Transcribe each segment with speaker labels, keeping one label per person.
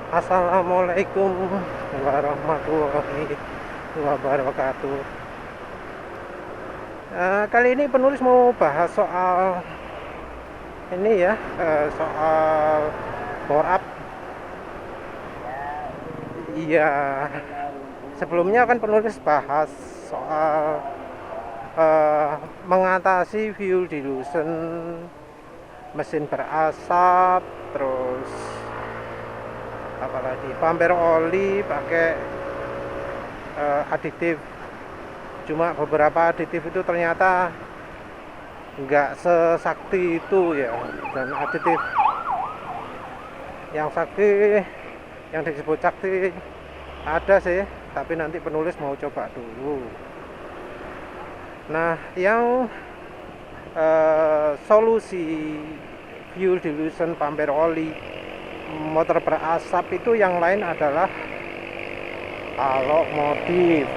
Speaker 1: Assalamualaikum warahmatullahi wabarakatuh. Kali ini penulis mau bahas soal ini ya, soal power up. Iya, sebelumnya kan penulis bahas soal eh, mengatasi fuel dilution, mesin berasap, terus apalagi pumper oli pakai aditif. Cuma beberapa aditif itu ternyata nggak sesakti itu ya, dan aditif yang sakti, yang disebut sakti ada sih, tapi nanti penulis mau coba dulu. Nah, yang solusi fuel dilution pumper oli motor berasap itu yang lain adalah kalau modif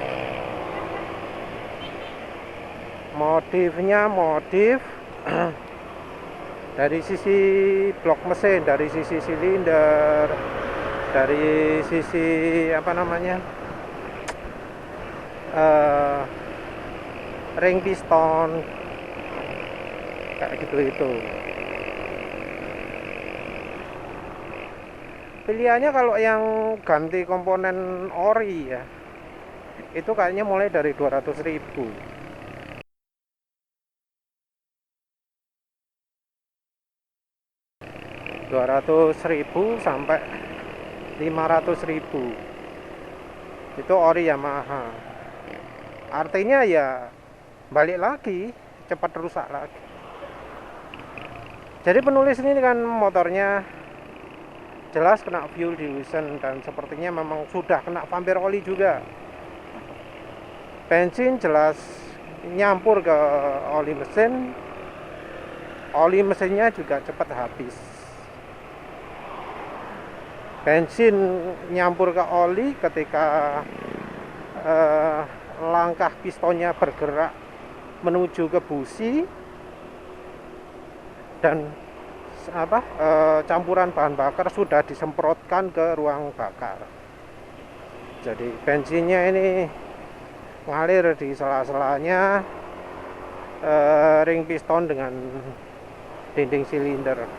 Speaker 1: dari sisi blok mesin, dari sisi silinder, dari sisi apa namanya, ring piston, kayak gitu. Itu pilihannya kalau yang ganti komponen ori ya, itu kayaknya mulai dari 200.000 sampai 500.000. Itu ori Yamaha. Artinya ya balik lagi, cepat rusak lagi. Jadi penulis ini kan motornya jelas kena fuel dilution dan sepertinya memang sudah kena pumper oli juga. Bensin jelas nyampur ke oli mesinnya juga cepat habis. Bensin nyampur ke oli ketika langkah pistonnya bergerak menuju ke busi, dan campuran bahan bakar sudah disemprotkan ke ruang bakar. Jadi bensinnya ini ngalir di sela-selanya ring piston dengan dinding silinder.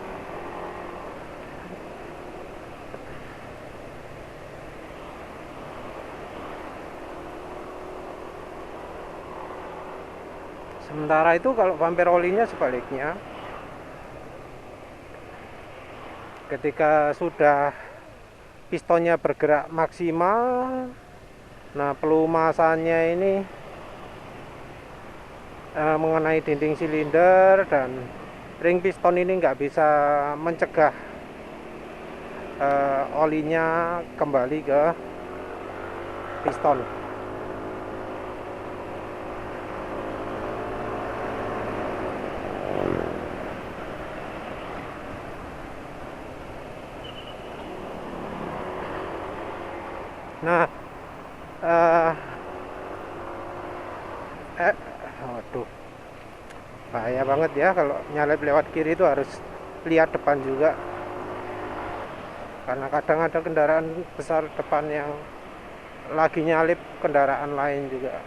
Speaker 1: Sementara itu kalau pumper olinya sebaliknya, ketika sudah pistonnya bergerak maksimal, nah pelumasannya ini mengenai dinding silinder dan ring piston ini nggak bisa mencegah olinya kembali ke piston. Nah, waduh, bahaya banget ya kalau nyalip lewat kiri itu harus lihat depan juga, karena kadang ada kendaraan besar depan yang lagi nyalip kendaraan lain juga.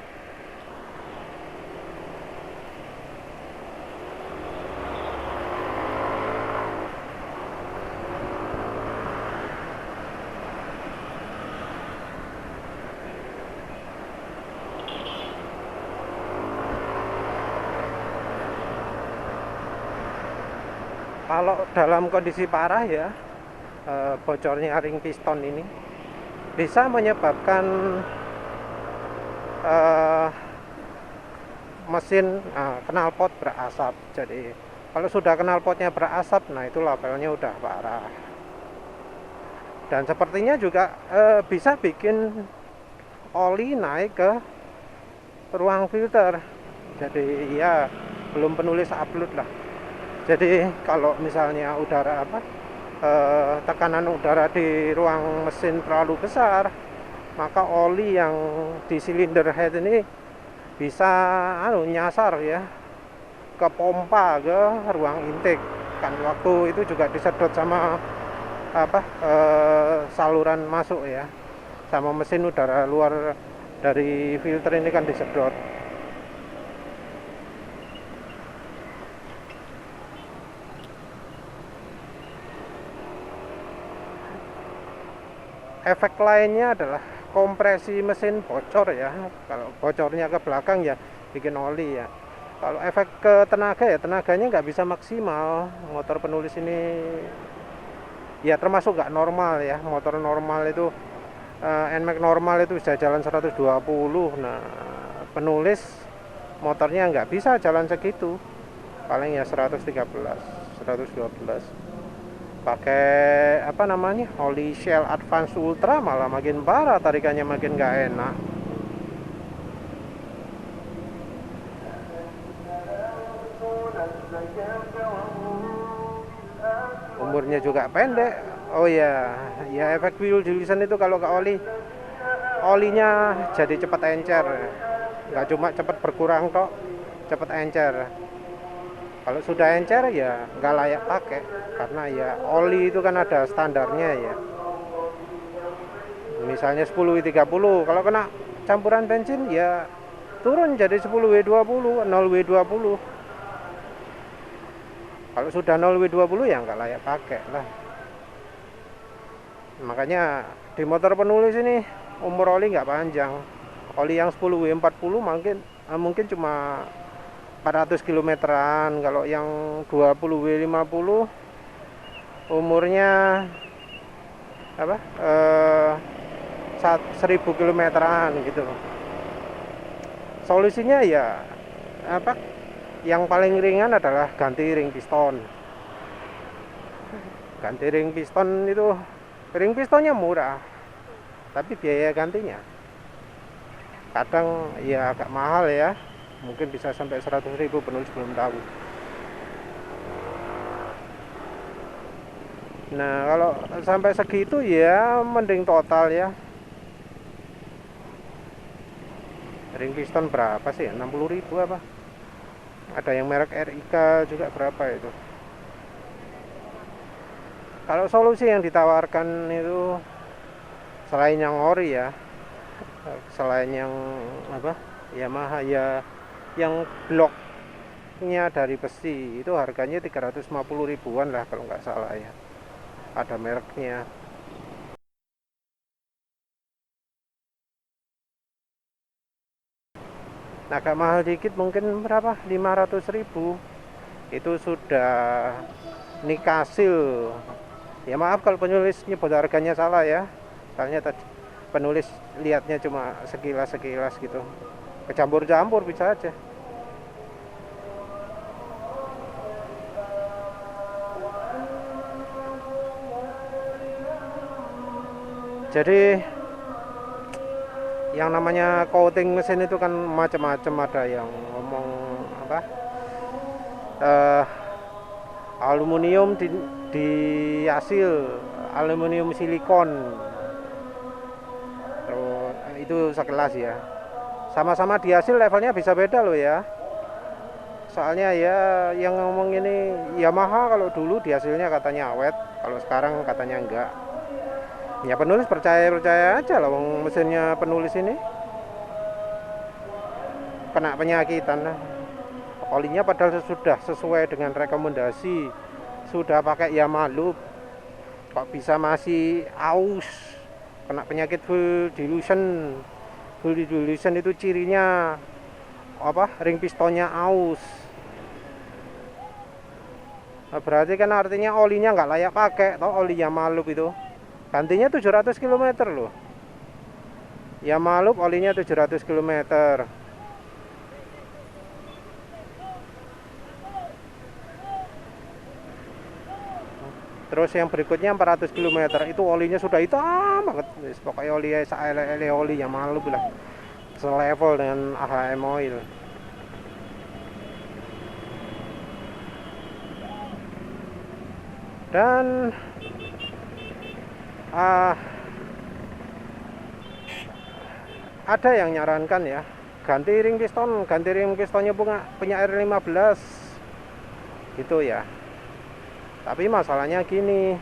Speaker 1: Kalau dalam kondisi parah ya, bocornya ring piston ini bisa menyebabkan eh, mesin knalpot berasap. Jadi kalau sudah knalpotnya berasap, nah itu labelnya udah parah. Dan sepertinya juga bisa bikin oli naik ke ruang filter. Jadi ya belum penulis upload lah. Jadi kalau misalnya tekanan udara di ruang mesin terlalu besar, maka oli yang di silinder head ini bisa nyasar ya ke pompa, ke ruang intake. Kan waktu itu juga disedot sama saluran masuk ya, sama mesin udara luar dari filter ini kan disedot. Efek lainnya adalah kompresi mesin bocor ya. Kalau bocornya ke belakang ya bikin oli ya. Kalau efek ke tenaga ya, tenaganya nggak bisa maksimal. Motor penulis ini ya termasuk nggak normal ya. Motor normal itu NMAX normal itu bisa jalan 120. Nah, penulis motornya nggak bisa jalan segitu, paling ya 113, 112. Pakai oli Shell Advance Ultra malah makin parah, tarikannya makin nggak enak. Umurnya juga pendek. Oh ya, ya efek wheel dilution itu kalau ke olinya jadi cepat encer, nggak cuma cepat berkurang kok, cepat encer. Kalau sudah encer ya nggak layak pakai, karena ya oli itu kan ada standarnya ya. Misalnya 10W30, kalau kena campuran bensin ya turun jadi 10W20, 0W20. Kalau sudah 0W20 ya nggak layak pakai lah. Makanya di motor penulis ini umur oli nggak panjang. Oli yang 10W40 mungkin cuma 400 kilometeran. Kalau yang 20W50 umurnya 1000 kilometeran gitu. Solusinya ya yang paling ringan adalah ganti ring piston. Ganti ring piston itu, ring pistonnya murah, tapi biaya gantinya kadang ya agak mahal ya, mungkin bisa sampai 100.000, penulis belum tahu. Nah, kalau sampai segitu ya mending total ya. Ring piston berapa sih? 60.000 apa? Ada yang merek RIK juga berapa itu. Kalau solusi yang ditawarkan itu selain yang ori ya, selain yang Yamaha ya, yang bloknya dari besi itu harganya 350 ribuan lah kalau nggak salah ya, ada mereknya. Agak mahal dikit mungkin berapa, 500.000. Itu sudah nikasil ya. Maaf kalau penulis nyebut harganya salah ya, soalnya tadi penulis lihatnya cuma sekilas gitu, kecampur-campur bisa aja. Jadi yang namanya coating mesin itu kan macam-macam, ada yang ngomong aluminium di hasil aluminium silikon. Terus itu sekelas ya, sama-sama di hasil levelnya bisa beda loh ya. Soalnya ya yang ngomong ini Yamaha kalau dulu di hasilnya katanya awet, kalau sekarang katanya enggak. Ya penulis percaya aja lah, wong mesinnya penulis ini kena penyakitan lah. Olinya padahal sudah sesuai dengan rekomendasi, sudah pakai Yamaha Loop, kok bisa masih aus, kena penyakit full dilution. Full dilution itu cirinya ring pistonnya aus. Nah, berarti kan artinya olinya nggak layak pakai toh, oli Yamaha Loop itu. Gantinya 700 km loh. Yamaha Loop olinya 700 km. Terus yang berikutnya 400 km itu olinya sudah hitam banget. Pokoknya oli Yamaha Loop lah, selevel dengan AHM Oil. Dan ada yang nyarankan ya, ganti ring pistonnya punya R15 gitu ya. Tapi masalahnya gini,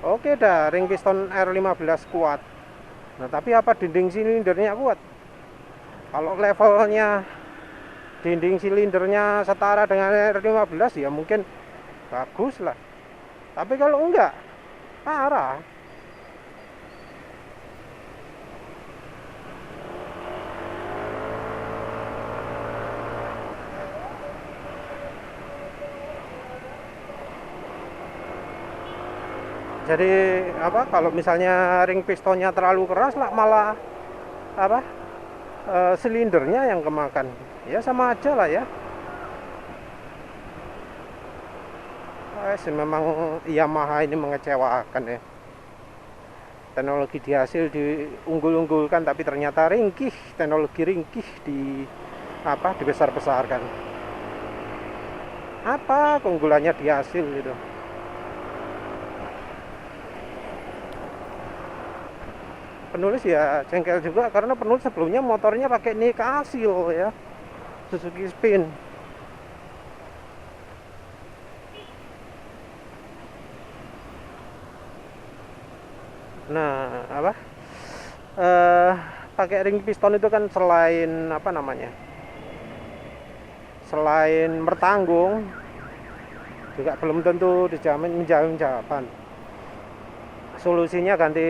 Speaker 1: Oke dah, ring piston R15 kuat. Nah, tapi apa dinding silindernya kuat? Kalau levelnya dinding silindernya setara dengan R15 ya mungkin bagus lah. Tapi kalau enggak, parah. Jadi apa, kalau misalnya ring pistonnya terlalu keras lah, malah apa, silindernya yang kemakan. Ya sama aja lah ya. Memang Yamaha ini mengecewakan ya. Teknologi dihasil diunggul-unggulkan tapi ternyata ringkih, teknologi ringkih di apa, dibesar-besarkan. Apa keunggulannya di hasil gitu. Penulis ya jengkel juga karena penulis sebelumnya motornya pakai Nika Casio ya, Suzuki Spin. Nah, apa? Eh pakai ring piston itu kan selain apa namanya? Selain bertanggung, juga belum tentu dijamin menjamin jawaban. Solusinya ganti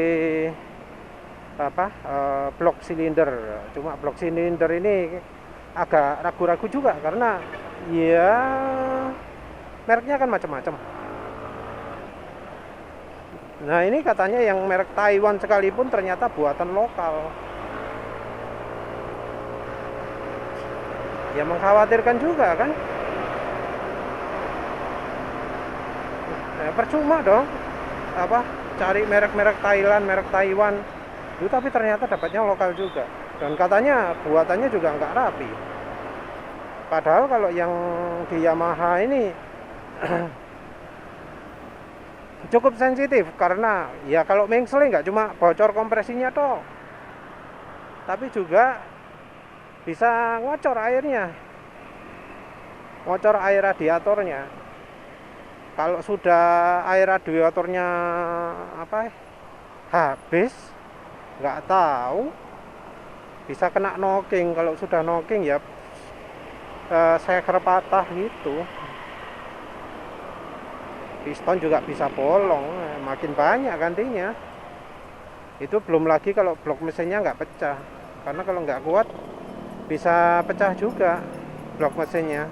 Speaker 1: apa? Blok silinder. Cuma blok silinder ini agak ragu-ragu juga karena ya mereknya kan macam-macam. Nah, ini katanya yang merek Taiwan sekalipun ternyata buatan lokal. Ya mengkhawatirkan juga kan. Nah, percuma dong apa cari merek-merek Thailand, merek Taiwan itu, tapi ternyata dapatnya lokal juga. Dan katanya buatannya juga nggak rapi. Padahal kalau yang di Yamaha ini cukup sensitif karena ya kalau mengsel nggak cuma bocor kompresinya toh, tapi juga bisa ngocor airnya, ngocor air radiatornya. Kalau sudah air radiatornya apa habis, nggak tahu, bisa kena knocking. Kalau sudah knocking ya seker patah gitu. Piston juga bisa bolong, makin banyak gantinya. Itu belum lagi kalau blok mesinnya nggak pecah, karena kalau nggak kuat bisa pecah juga blok mesinnya.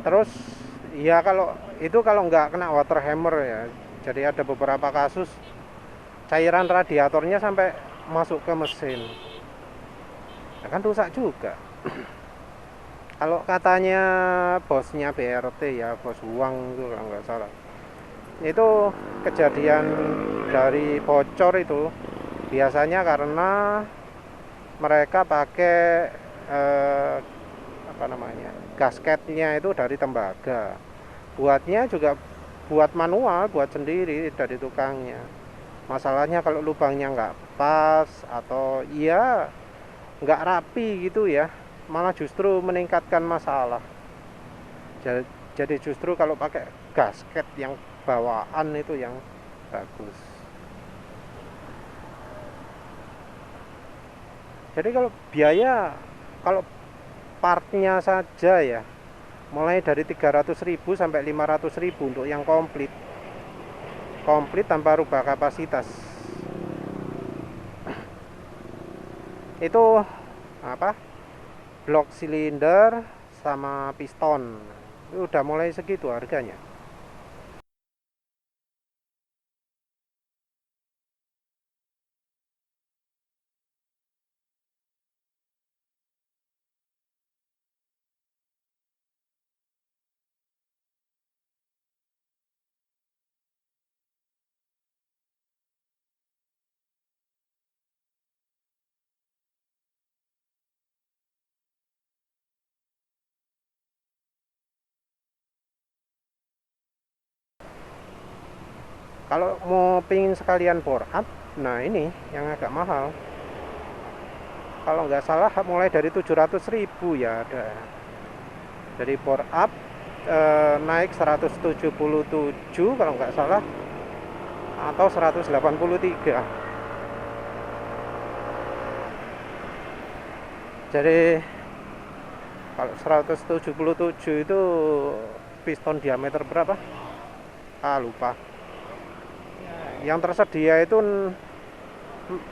Speaker 1: Terus ya kalau itu kalau nggak kena water hammer ya, jadi ada beberapa kasus cairan radiatornya sampai masuk ke mesin, nah, kan rusak juga. Kalau katanya bosnya BRT ya, bos uang itu kalau nggak salah, itu kejadian dari bocor itu biasanya karena mereka pakai apa namanya, gasketnya itu dari tembaga. Buatnya juga buat manual, buat sendiri dari tukangnya. Masalahnya kalau lubangnya nggak pas atau iya nggak rapi gitu ya, malah justru meningkatkan masalah. Jadi justru kalau pakai gasket yang bawaan itu yang bagus. Jadi kalau biaya, kalau partnya saja ya mulai dari 300.000 sampai 500.000 untuk yang komplit, komplit tanpa rubah kapasitas. Itu apa, blok silinder sama piston itu udah mulai segitu harganya. Kalau mau pingin sekalian bore up, nah ini yang agak mahal. kalau nggak salah mulai dari 700.000 ya ada. Jadi bore up naik 177 kalau nggak salah, atau 183. Jadi kalau 177 itu piston diameter berapa? Lupa. Yang tersedia itu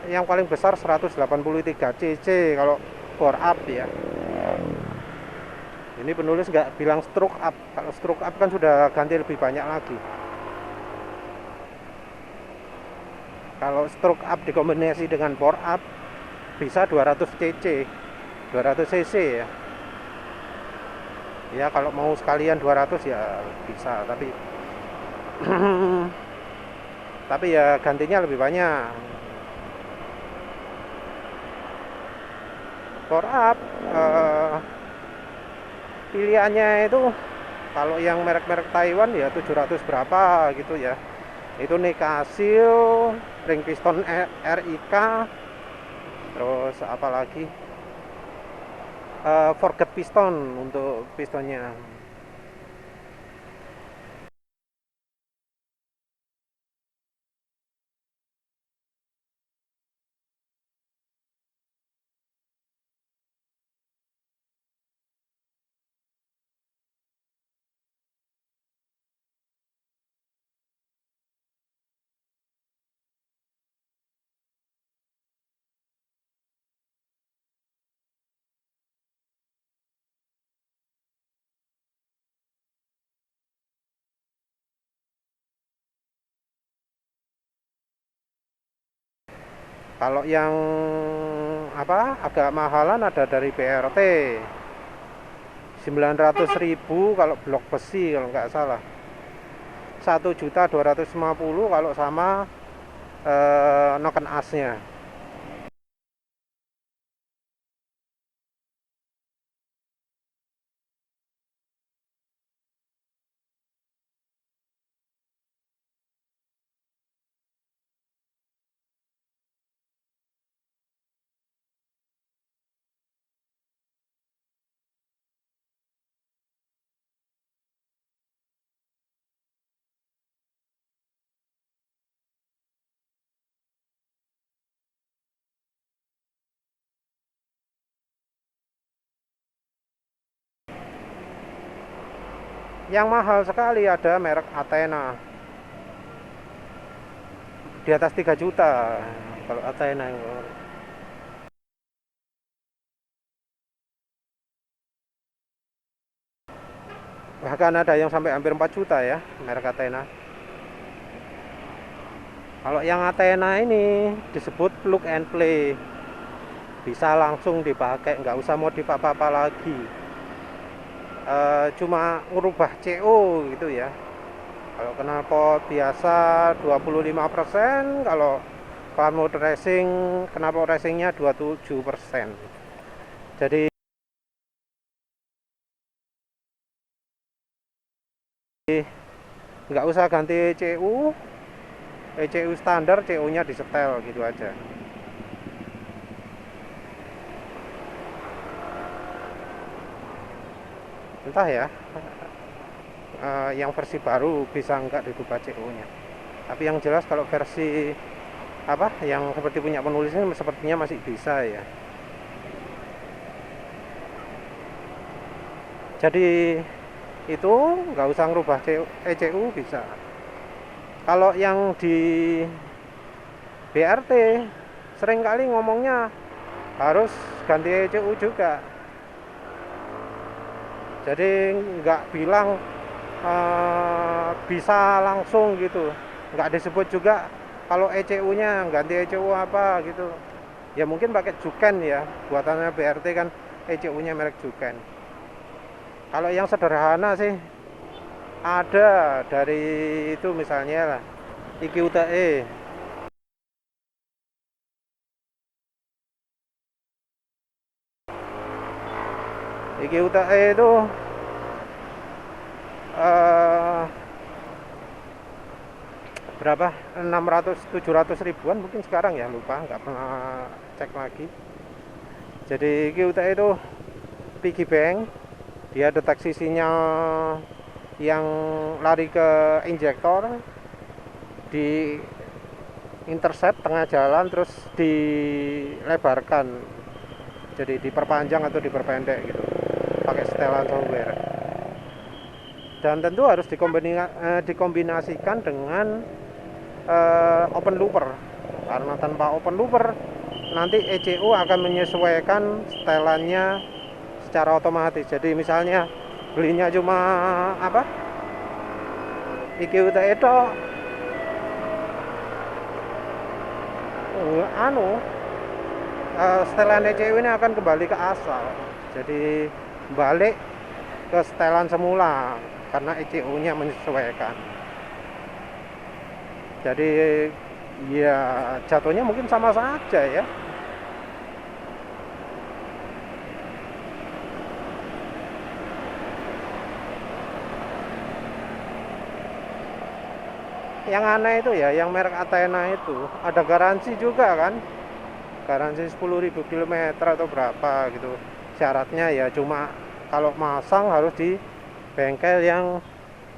Speaker 1: yang paling besar 183 cc kalau bore up ya. Ini penulis nggak bilang stroke up. Kalau stroke up kan sudah ganti lebih banyak lagi. Kalau stroke up dikombinasi dengan bore up bisa 200 cc, 200 cc ya. Ya kalau mau sekalian 200 ya bisa, tapi tapi ya gantinya lebih banyak. Bore up pilihannya itu kalau yang merek-merek Taiwan ya 700 berapa gitu ya. Itu Nikasil, ring piston RIK, terus apa lagi, forget piston untuk pistonnya. Kalau yang apa agak mahalan ada dari BRT 900.000 kalau blok besi kalau nggak salah, 1.250.000 kalau sama noken asnya. Yang mahal sekali ada merek Athena, di atas 3 juta kalau Athena. Bahkan ada yang sampai hampir 4 juta ya merek Athena. Kalau yang Athena ini disebut plug and play, bisa langsung dipakai, nggak usah modif apa-apa lagi. Cuma ngubah CO gitu ya. Kalau knalpot biasa 25%, kalau mode racing, knalpot racingnya 27%. Jadi nggak usah ganti ECU, ECU standar, CO nya disetel gitu aja. Entah ya, yang versi baru bisa nggak dirubah CO nya. Tapi yang jelas kalau versi apa yang seperti punya penulisnya sepertinya masih bisa ya. Jadi itu nggak usah ngerubah ECU bisa. Kalau yang di BRT sering kali ngomongnya harus ganti ECU juga. Jadi nggak bilang bisa langsung gitu, nggak disebut juga kalau ECU nya ganti ECU apa gitu ya. Mungkin pakai Juken ya, buatannya BRT kan ECU nya merek Juken. Kalau yang sederhana sih ada dari itu misalnya lah IQTE. IQTE itu berapa, 600-700 ribuan mungkin sekarang ya, lupa, nggak pernah cek lagi. Jadi QT itu piggy bank, dia deteksi sinyal yang lari ke injektor, di intercept tengah jalan, terus dilebarkan, jadi diperpanjang atau diperpendek gitu pakai setelan software. Dan tentu harus dikombinasikan dengan open looper, karena tanpa open looper nanti ECU akan menyesuaikan setelannya secara otomatis. Jadi misalnya belinya cuma apa, IQT itu setelan ECU ini akan kembali ke asal, jadi balik ke setelan semula karena ECU nya menyesuaikan. Jadi ya jatuhnya mungkin sama saja ya. Yang aneh itu ya, yang merek Athena itu ada garansi juga kan, garansi 10.000 km atau berapa gitu. Syaratnya ya cuma kalau masang harus di bengkel yang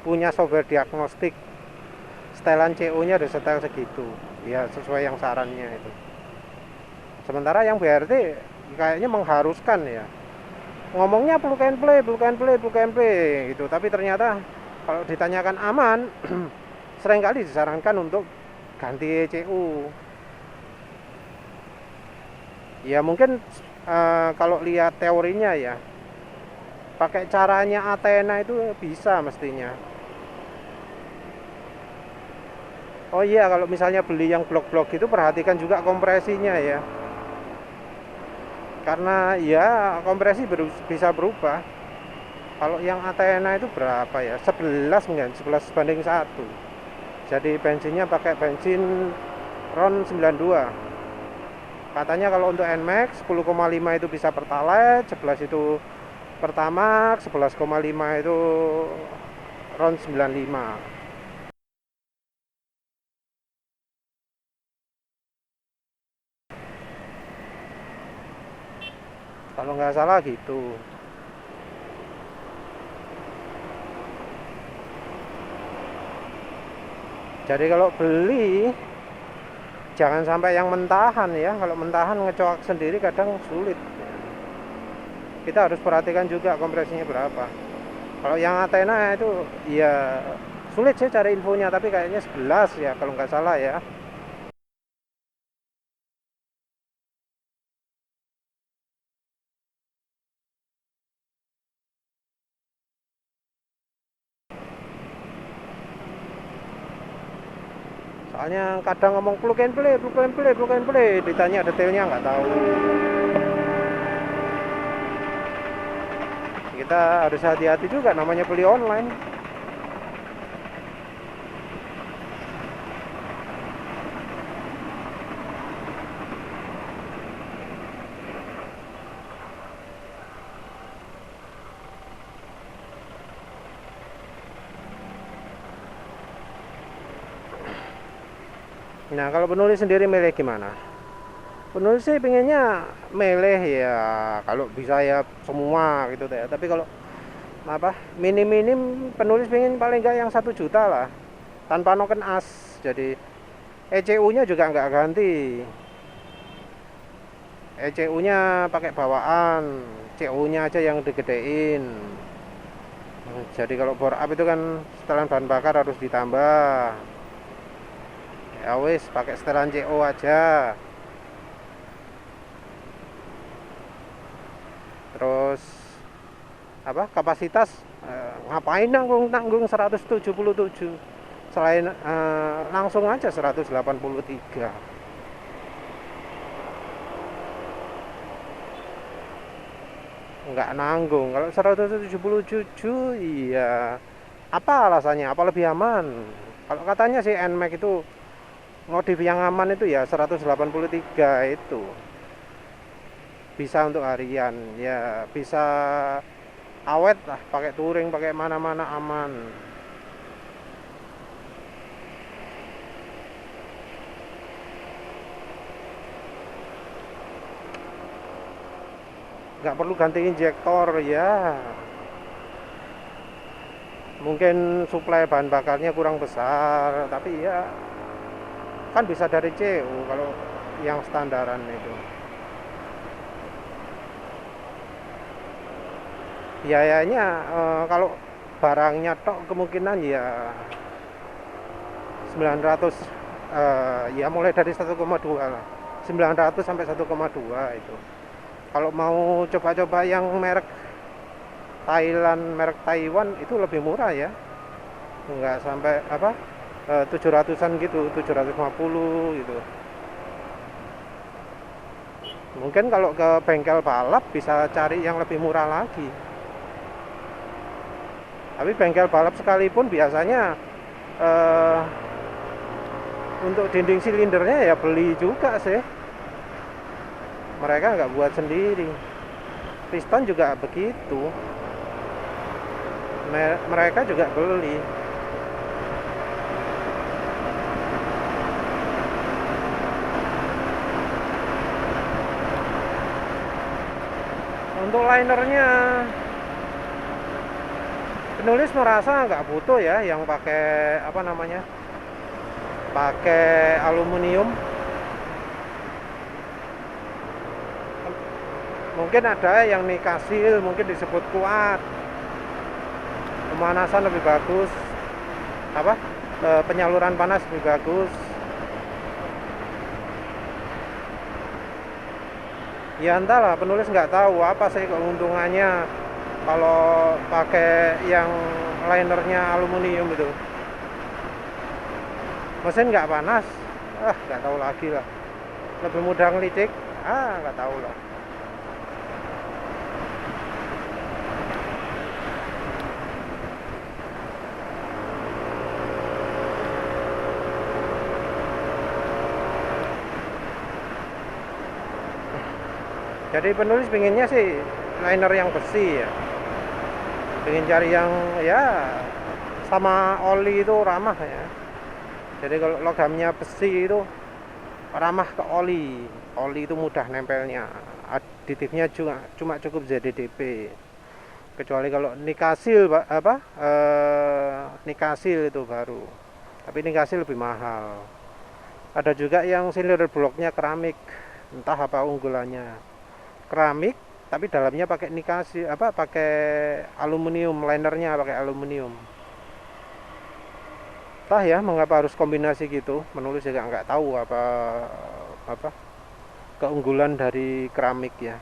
Speaker 1: punya software diagnostik, setelan CO nya ada setel segitu ya, sesuai yang sarannya itu. Sementara yang BRT kayaknya mengharuskan ya, ngomongnya plug and play, plug and play, plug and play gitu, tapi ternyata kalau ditanyakan aman seringkali disarankan untuk ganti ECU. Ya mungkin kalau lihat teorinya ya, pakai caranya Athena itu bisa mestinya. Oh iya, kalau misalnya beli yang blok-blok itu perhatikan juga kompresinya ya, karena ya kompresi bisa berubah. Kalau yang Athena itu berapa ya, 11 mungkin, 11:1. Jadi bensinnya pakai bensin RON 92. Katanya kalau untuk NMAX 10,5 itu bisa Pertalite, 11 itu Pertamax, 11,5 itu RON 95. Kalau nggak salah gitu. Jadi kalau beli jangan sampai yang mentahan ya. Kalau mentahan ngecoak sendiri kadang sulit. Kita harus perhatikan juga kompresinya berapa. Kalau yang Athena itu ya sulit sih cari infonya, tapi kayaknya 11 ya kalau nggak salah ya. Soalnya kadang ngomong plug and play, plug and play, plug and play, ditanya detailnya nggak tahu. Kita harus hati-hati juga, namanya beli online. Nah kalau penulis sendiri milih gimana? Penulis sih pengennya milih ya kalau bisa ya semua gitu ya. Tapi kalau apa minim-minim penulis pengen paling nggak yang 1 juta lah, tanpa noken as. Jadi ECU nya juga nggak ganti, ECU nya pakai bawaan, CO nya aja yang digedein. Jadi kalau bore up itu kan setelan bahan bakar harus ditambah, ya wis pakai setelan CO aja. Terus apa kapasitas, ngapain nanggung 177 selain langsung aja 183. Nggak nanggung kalau 177. Iya, apa alasannya, apa lebih aman? Kalau katanya sih NMAX itu modif yang aman itu ya 183 itu bisa untuk harian ya, bisa awet lah, pakai touring, pakai mana-mana aman. nggak perlu ganti injektor ya. Mungkin suplai bahan bakarnya kurang besar, tapi ya kan bisa dari CU kalau yang standaran itu. Biayanya kalau barangnya tok kemungkinan ya 900, ya mulai dari 1,2 lah. 900 sampai 1,2 itu. Kalau mau coba-coba yang merek Thailand, merek Taiwan itu lebih murah ya. Enggak sampai apa 700-an gitu, 750 gitu. Mungkin kalau ke bengkel balap bisa cari yang lebih murah lagi. Tapi bengkel balap sekalipun biasanya eh, untuk dinding silindernya ya beli juga sih. Mereka nggak buat sendiri. Piston juga begitu. Mereka juga beli. Untuk linernya penulis merasa nggak butuh ya yang pakai apa namanya, pakai aluminium. Mungkin ada yang nikasil, mungkin disebut kuat, pemanasan lebih bagus, apa penyaluran panas lebih bagus. Ya entahlah, penulis nggak tahu apa sih keuntungannya kalau pakai yang linernya aluminium itu. Mesin nggak panas, nggak tahu lagi lah. Lebih mudah ngelicik, nggak tahu lah. Jadi penulis pinginnya sih liner yang besi ya. Pengen cari yang ya sama oli itu ramah ya. Jadi kalau logamnya besi itu ramah ke oli. Oli itu mudah nempelnya. Aditifnya juga cuma cukup ZDDP. Kecuali kalau nikasil nikasil itu baru. Tapi nikasil lebih mahal. Ada juga yang silinder bloknya keramik. Entah apa unggulannya. Keramik tapi dalamnya pakai nikasi pakai aluminium, linernya pakai aluminium. Entah ya mengapa harus kombinasi gitu, menulis juga nggak tahu apa keunggulan dari keramik ya.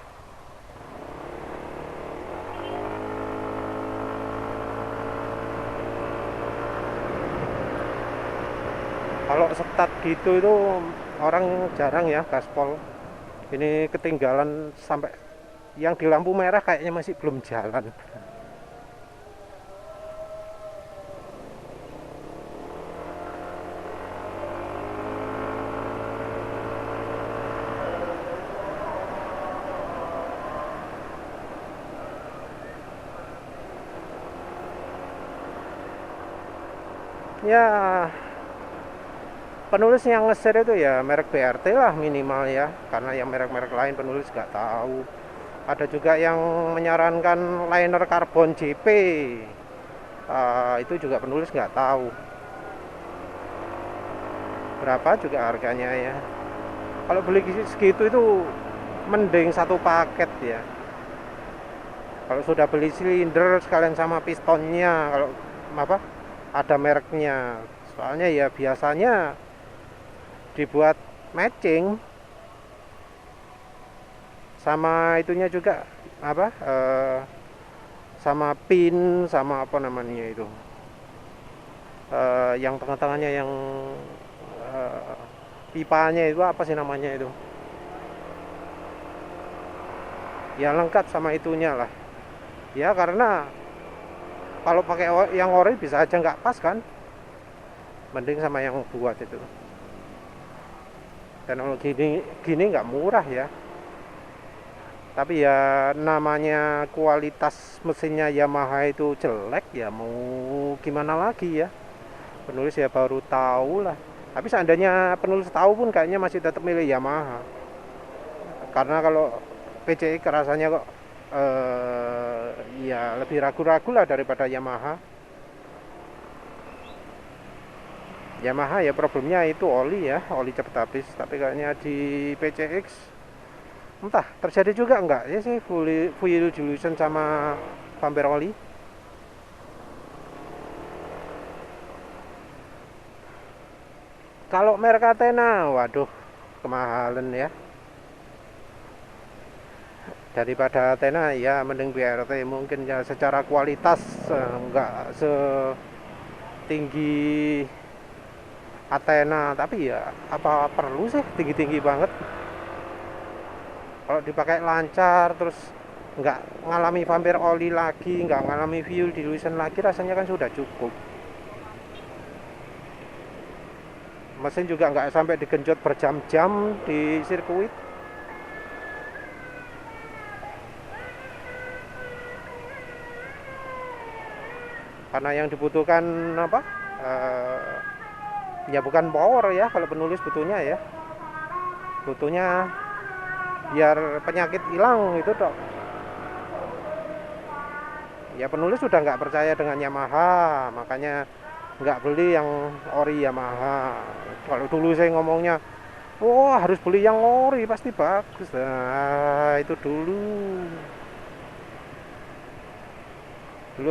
Speaker 1: Kalau setat gitu itu orang jarang ya gaspol. Ini ketinggalan sampai yang di lampu merah kayaknya masih belum jalan. Ya penulis yang nge-share itu ya merek BRT lah minimal ya, karena yang merek-merek lain penulis nggak tahu. Ada juga yang menyarankan liner karbon JP, itu juga penulis nggak tahu berapa juga harganya ya. Kalau beli segitu itu mending satu paket ya. Kalau sudah beli silinder sekalian sama pistonnya, kalau ada mereknya. Soalnya ya biasanya dibuat matching sama itunya juga sama pin sama apa namanya itu yang tengah-tengahnya yang pipanya itu apa sih namanya itu ya, lengkap sama itunya lah ya, karena kalau pakai yang ori bisa aja nggak pas kan, mending sama yang buat itu. Teknologi gini nggak murah ya, tapi ya namanya kualitas mesinnya Yamaha itu jelek ya, mau gimana lagi ya. Penulis ya baru tahu lah, tapi seandainya penulis tahu pun kayaknya masih tetap milih Yamaha, karena kalau PCX rasanya kok ya lebih ragu-ragu lah daripada Yamaha. Yamaha ya problemnya itu oli ya, oli cepet habis. Tapi kayaknya di PCX entah terjadi juga enggak ya sih fuel dilution sama bumper oli. Kalau merek Athena, waduh, kemahalan ya. Daripada Athena ya mending BRT, mungkin ya secara kualitas enggak setinggi Athena, tapi ya apa perlu sih tinggi-tinggi banget? Kalau dipakai lancar terus nggak ngalami vampir oli lagi, nggak ngalami fuel dilution lagi, rasanya kan sudah cukup. Mesin juga nggak sampai digenjot berjam-jam di sirkuit. Karena yang dibutuhkan apa? Ya bukan power ya, kalau penulis butuhnya ya. Butuhnya biar penyakit hilang itu dok. Ya penulis sudah nggak percaya dengan Yamaha, makanya nggak beli yang ori Yamaha. Kalau dulu saya ngomongnya, wah harus beli yang ori pasti bagus. Nah itu dulu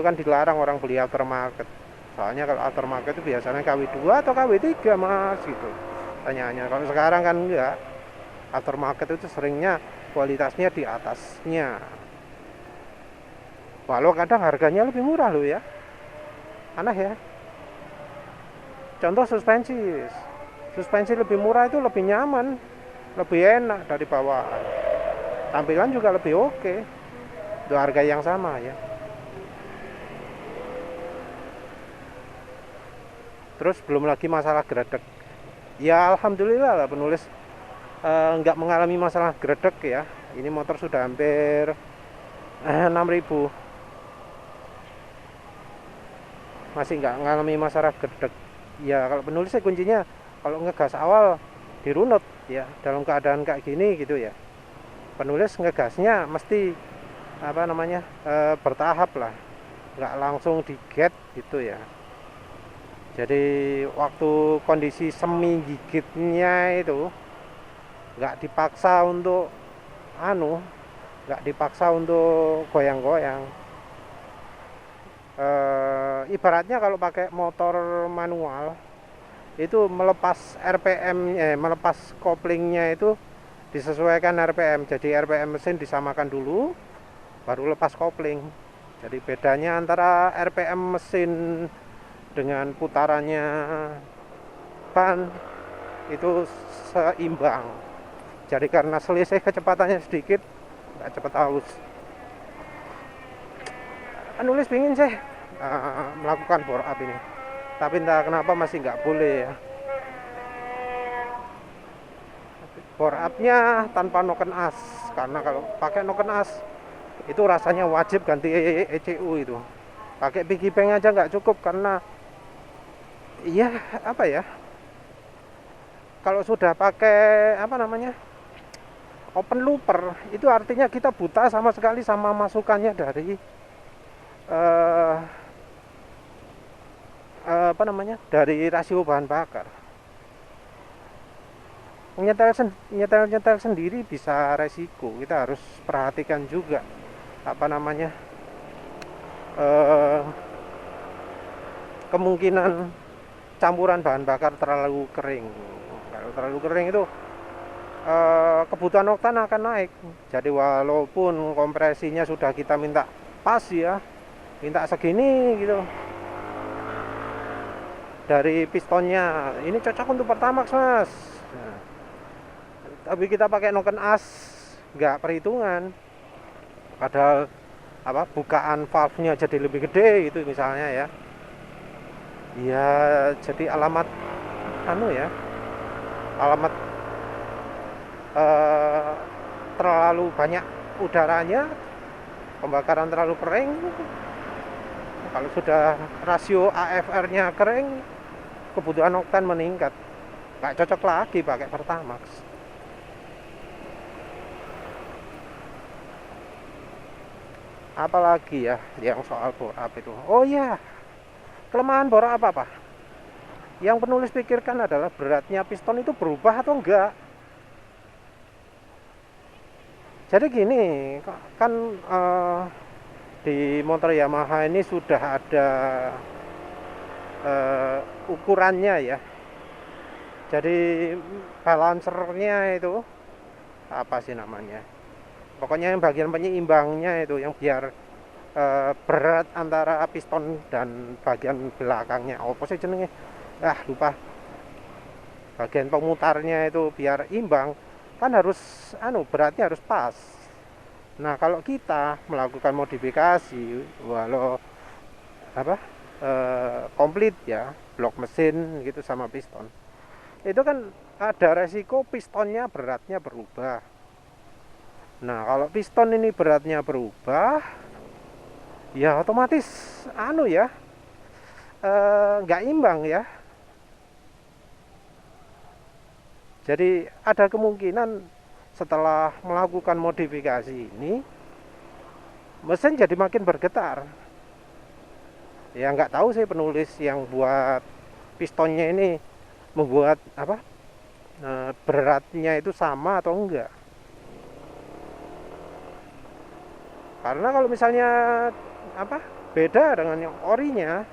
Speaker 1: kan dilarang orang beli aftermarket. Soalnya kalau aftermarket itu biasanya KW2 atau KW3 mas gitu tanyanya. Kalau sekarang kan enggak, aftermarket itu seringnya kualitasnya di atasnya, walau kadang harganya lebih murah loh ya, aneh ya. Contoh suspensi lebih murah itu lebih nyaman, lebih enak dari bawaan, tampilan juga lebih oke, itu harga yang sama ya. Terus belum lagi masalah gredek. Ya alhamdulillah lah penulis nggak mengalami masalah gredek ya. Ini motor sudah hampir 6.000, masih nggak mengalami masalah gredek. Ya kalau penulis kuncinya kalau ngegas awal dirunut ya, dalam keadaan kayak gini gitu ya. Penulis ngegasnya mesti apa namanya bertahap lah, nggak langsung diget gitu ya. Jadi waktu kondisi semi gigitnya itu nggak dipaksa untuk nggak dipaksa untuk goyang-goyang. Ibaratnya kalau pakai motor manual itu melepas melepas koplingnya itu disesuaikan RPM. Jadi RPM mesin disamakan dulu, baru lepas kopling. Jadi bedanya antara RPM mesin dengan putarannya ban itu seimbang. Jadi karena selisih kecepatannya sedikit, nggak cepat haus. Nulis pingin sih melakukan bore up ini, tapi entah kenapa masih nggak boleh ya. Bore upnya tanpa noken as, karena kalau pakai noken as itu rasanya wajib ganti ECU itu. Pakai piggy bank aja nggak cukup, karena iya apa ya, kalau sudah pakai apa namanya open looper itu artinya kita buta sama sekali sama masukannya dari apa namanya dari rasio bahan bakar. Nyetel sendiri bisa resiko, kita harus perhatikan juga apa namanya kemungkinan campuran bahan bakar terlalu kering. Kalau terlalu kering itu kebutuhan oktan akan naik. Jadi walaupun kompresinya sudah kita minta pas ya, minta segini gitu dari pistonnya, ini cocok untuk Pertamax mas. Nah, tapi kita pakai noken as, nggak perhitungan. Padahal apa bukaan valve-nya jadi lebih gede gitu misalnya ya. Ya jadi alamat alamat terlalu banyak udaranya, pembakaran terlalu kering. Kalau sudah rasio AFR-nya kering, kebutuhan oktan meningkat, nggak cocok lagi pakai Pertamax. Apalagi ya yang soal bore up itu, oh iya, kelemahan bore up apa yang penulis pikirkan adalah beratnya piston itu berubah atau enggak. Jadi gini, kan di motor Yamaha ini sudah ada ukurannya ya. Jadi balancernya itu apa sih namanya? Pokoknya yang bagian penyeimbangnya itu yang biar berat antara piston dan bagian belakangnya. Apa sih jenenge? Lupa. Bagian pemutarnya itu biar imbang kan harus beratnya harus pas. Nah, kalau kita melakukan modifikasi walau apa komplit ya, blok mesin gitu sama piston, itu kan ada resiko pistonnya beratnya berubah. Nah, kalau piston ini beratnya berubah, ya otomatis ya nggak imbang ya. Jadi ada kemungkinan setelah melakukan modifikasi ini mesin jadi makin bergetar. Ya nggak tahu sih penulis yang buat pistonnya ini membuat beratnya itu sama atau enggak. Karena kalau misalnya beda dengan yang orinya,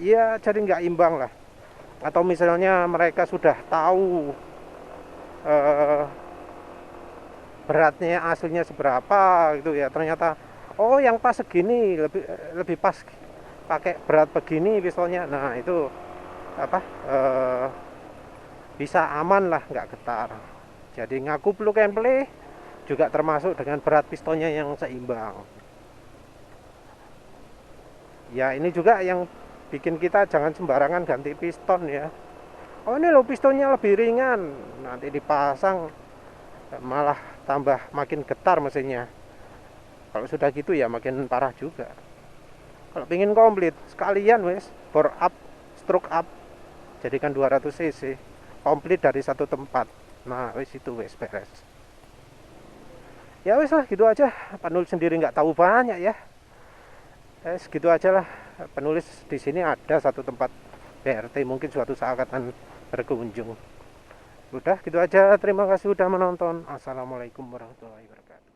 Speaker 1: ya jadi nggak imbang lah. Atau misalnya mereka sudah tahu beratnya aslinya seberapa gitu ya, ternyata yang pas segini, lebih pas pakai berat begini pistonnya. Nah itu bisa aman lah, nggak getar. Jadi ngaku plug and play juga termasuk dengan berat pistonnya yang seimbang. Ya ini juga yang bikin kita jangan sembarangan ganti piston ya. Oh ini loh pistonnya lebih ringan, nanti dipasang malah tambah makin getar mesinnya. Kalau sudah gitu ya makin parah juga. Kalau pingin komplit sekalian wes bore up, stroke up, jadikan 200 cc komplit dari satu tempat. Nah wes itu wes beres. Ya wes lah gitu aja. Penulis sendiri nggak tahu banyak ya. Segitu aja lah. Penulis di sini ada satu tempat BRT, mungkin suatu saat akan berkunjung. Udah gitu aja, terima kasih udah menonton. Assalamualaikum warahmatullahi wabarakatuh.